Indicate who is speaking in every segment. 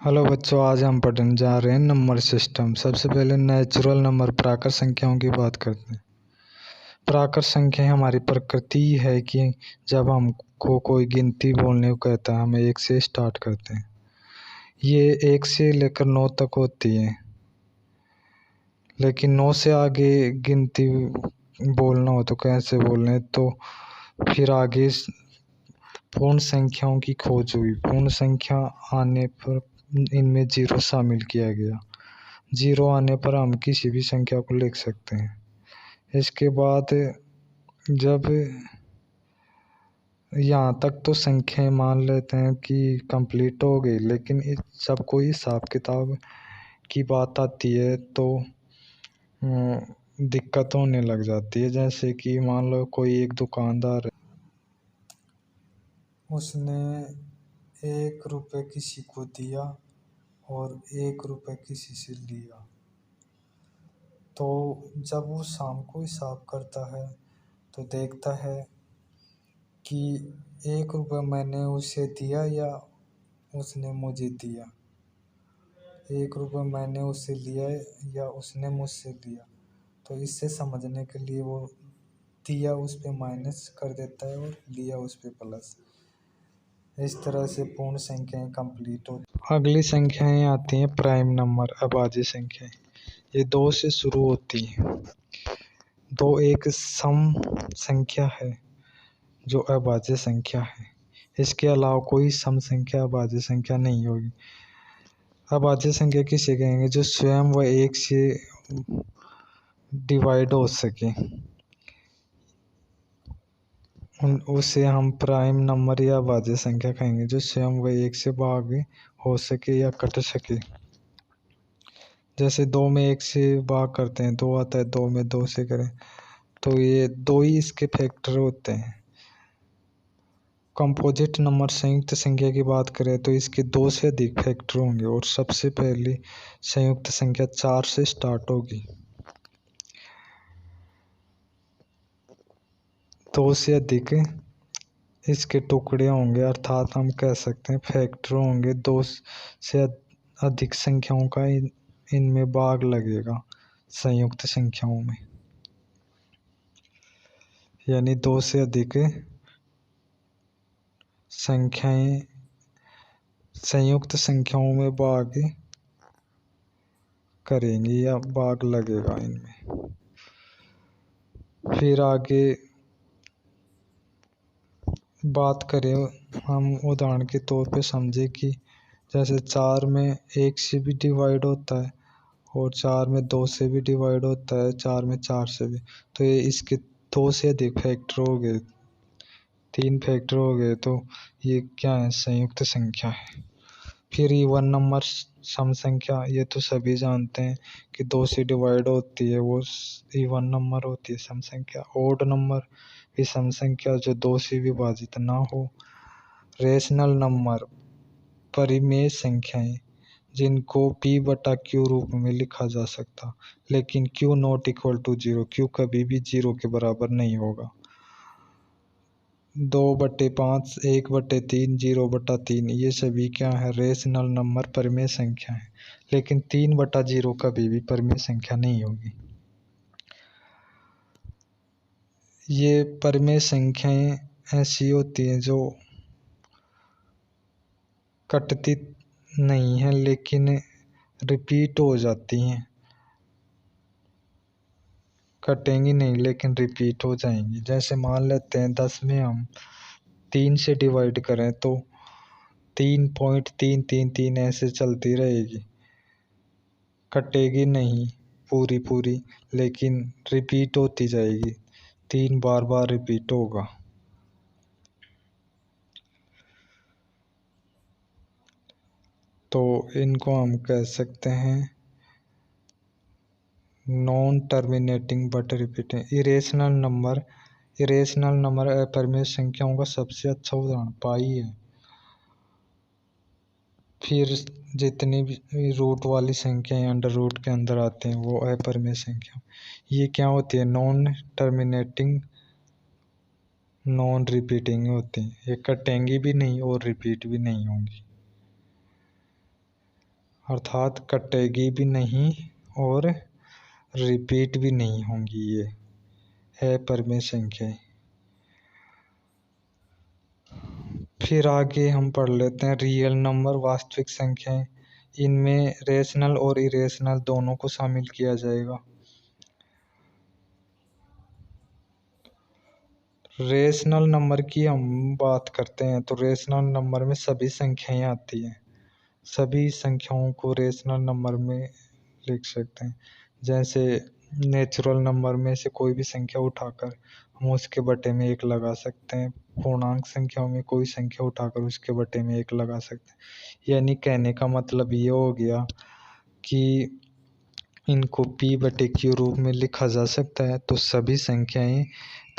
Speaker 1: Hello बच्चों, आज हम पढ़ने जा रहे हैं नंबर सिस्टम। सबसे पहले नेचुरल नंबर प्राकृत संख्याओं की बात करते हैं। प्राकृत संख्या हमारी प्रकृति है कि जब हमको कोई गिनती बोलने को कहता है, हम एक से स्टार्ट करते हैं। ये एक से लेकर 9 तक होती है, लेकिन 9 से आगे गिनती बोलना हो तो कैसे बोलने, तो फिर आगे पूर्ण संख्याओं की खोज हुई। पूर्ण संख्या आने पर इनमें 0 शामिल किया गया। 0 आने पर हम किसी भी संख्या को लिख सकते हैं। इसके बाद जब यहाँ तक तो संख्याएं मान लेते हैं कि कंप्लीट हो गई, लेकिन जब कोई हिसाब किताब की बात आती है तो दिक्कत होने लग जाती है। जैसे कि मान लो कोई एक दुकानदार है, उसने 1 रुपये किसी को दिया और 1 रुपये किसी से लिया। तो जब वो शाम को हिसाब करता है तो देखता है कि 1 रुपये मैंने उसे दिया या उसने मुझे दिया, 1 रुपये मैंने उससे लिया या उसने मुझसे लिया। तो इससे समझने के लिए वो दिया उस पे माइनस कर देता है और लिया उस पे प्लस। इस तरह से पूर्ण संख्याएं कंप्लीट होती। अगली संख्याएं आती हैं प्राइम नंबर, अभाज्य संख्याएं। ये 2 से शुरू होती हैं। 2 एक सम संख्या है जो अभाज्य संख्या है। इसके अलावा कोई सम संख्या अभाज्य संख्या नहीं होगी। अभाज्य संख्या किसे कहेंगे? जो स्वयं व एक से डिवाइड हो सके, उसे हम प्राइम नंबर या अभाज्य संख्या कहेंगे। जो स्वयं व एक से भाग हो सके या कट सके। जैसे 2 में 1 से भाग करते हैं, 2 आता है, 2 में 2 से करें तो ये 2 ही इसके फैक्टर होते हैं। कंपोजिट नंबर संयुक्त संख्या की बात करें तो इसके 2 से अधिक फैक्टर होंगे और सबसे पहली संयुक्त संख्या 4 से स्टार्ट होगी। 2 से अधिक इसके टुकड़े होंगे, अर्थात हम कह सकते हैं फैक्टर होंगे। 2 से अधिक संख्याओं का इनमें भाग लगेगा संयुक्त संख्याओं में, यानी 2 से अधिक संख्याएं संयुक्त संख्याओं में भाग करेंगी या भाग लगेगा इनमें। फिर आगे बात करें, हम उदाहरण के तौर पे समझे कि जैसे 4 में 1 से भी डिवाइड होता है और 4 में 2 से भी डिवाइड होता है, 4 में 4 से भी। तो ये इसके 2 से अधिक फैक्टर हो गए, 3 फैक्टर हो गए, तो ये क्या है? संयुक्त संख्या है। फिर इवन नंबर सम संख्या, ये तो सभी जानते हैं कि 2 से डिवाइड होती है, वो इवन नंबर होती है सम संख्या। ओड नंबर भी सम संख्या जो 2 से विभाजित ना हो। रेशनल नंबर परिमेय संख्याएं जिनको p/q रूप में लिखा जा सकता, लेकिन q not equal to 0, q कभी भी 0 के बराबर नहीं होगा। 2/5, 1/3, 0/3 ये सभी क्या है? रेशनल नंबर परिमेय संख्या है, लेकिन 3/0 कभी भी परिमेय संख्या नहीं होगी। ये परिमेय संख्याएं ऐसी होती हैं जो कटती नहीं है लेकिन रिपीट हो जाती हैं। कटेंगी नहीं लेकिन रिपीट हो जाएंगी। जैसे मान लेते हैं 10 में हम 3 से डिवाइड करें तो 3.333 ऐसे चलती रहेगी, कटेगी नहीं पूरी लेकिन रिपीट होती जाएगी, 3 बार रिपीट होगा। तो इनको हम कह सकते हैं non terminating but repeating. Irrational number अपरिमेय संख्याओं का सबसे अच्छा उदाहरण पाई है। फिर जितनी भी रूट वाली संख्याएं अंडर रूट के अंदर आते हैं वो अपरिमेय संख्या। ये क्या होती है? नॉन टर्मिनेटिंग नॉन रिपीटिंग होती हैं। ये कटेंगी भी नहीं और रिपीट भी नहीं होंगी। अर्थात कटेगी भी नहीं और रिपीट भी नहीं होंगी। ये है परिमेय संख्याएं। फिर आगे हम पढ़ लेते हैं रियल नंबर, वास्तविक संख्याएं। इनमें रेशनल और इरेशनल दोनों को शामिल किया जाएगा। रेशनल नंबर की हम बात करते हैं तो रेशनल नंबर में सभी संख्याएं आती हैं। सभी संख्याओं को रेशनल नंबर में लिख सकते हैं। जैसे नेचुरल नंबर में से कोई भी संख्या उठाकर हम उसके बटे में 1 लगा सकते हैं। पूर्णांक संख्याओं में कोई संख्या उठाकर उसके बटे में 1 लगा सकते हैं। यानी कहने का मतलब ये हो गया कि इनको p बटे q रूप में लिखा जा सकता है। तो सभी संख्याएं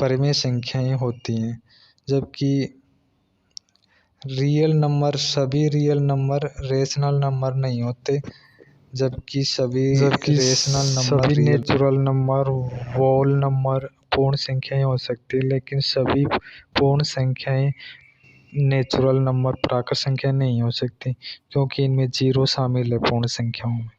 Speaker 1: परिमेय संख्याएं होती हैं। जबकि सभी रियल नंबर रेशनल नंबर नहीं होते। जबकि सभी रेशनल नंबर, सभी नेचुरल नंबर, होल नंबर पूर्ण संख्याएं हो सकती है। लेकिन सभी पूर्ण संख्याएं नेचुरल नंबर प्राकृत संख्या नहीं हो सकती, क्योंकि इनमें 0 शामिल है पूर्ण संख्याओं में।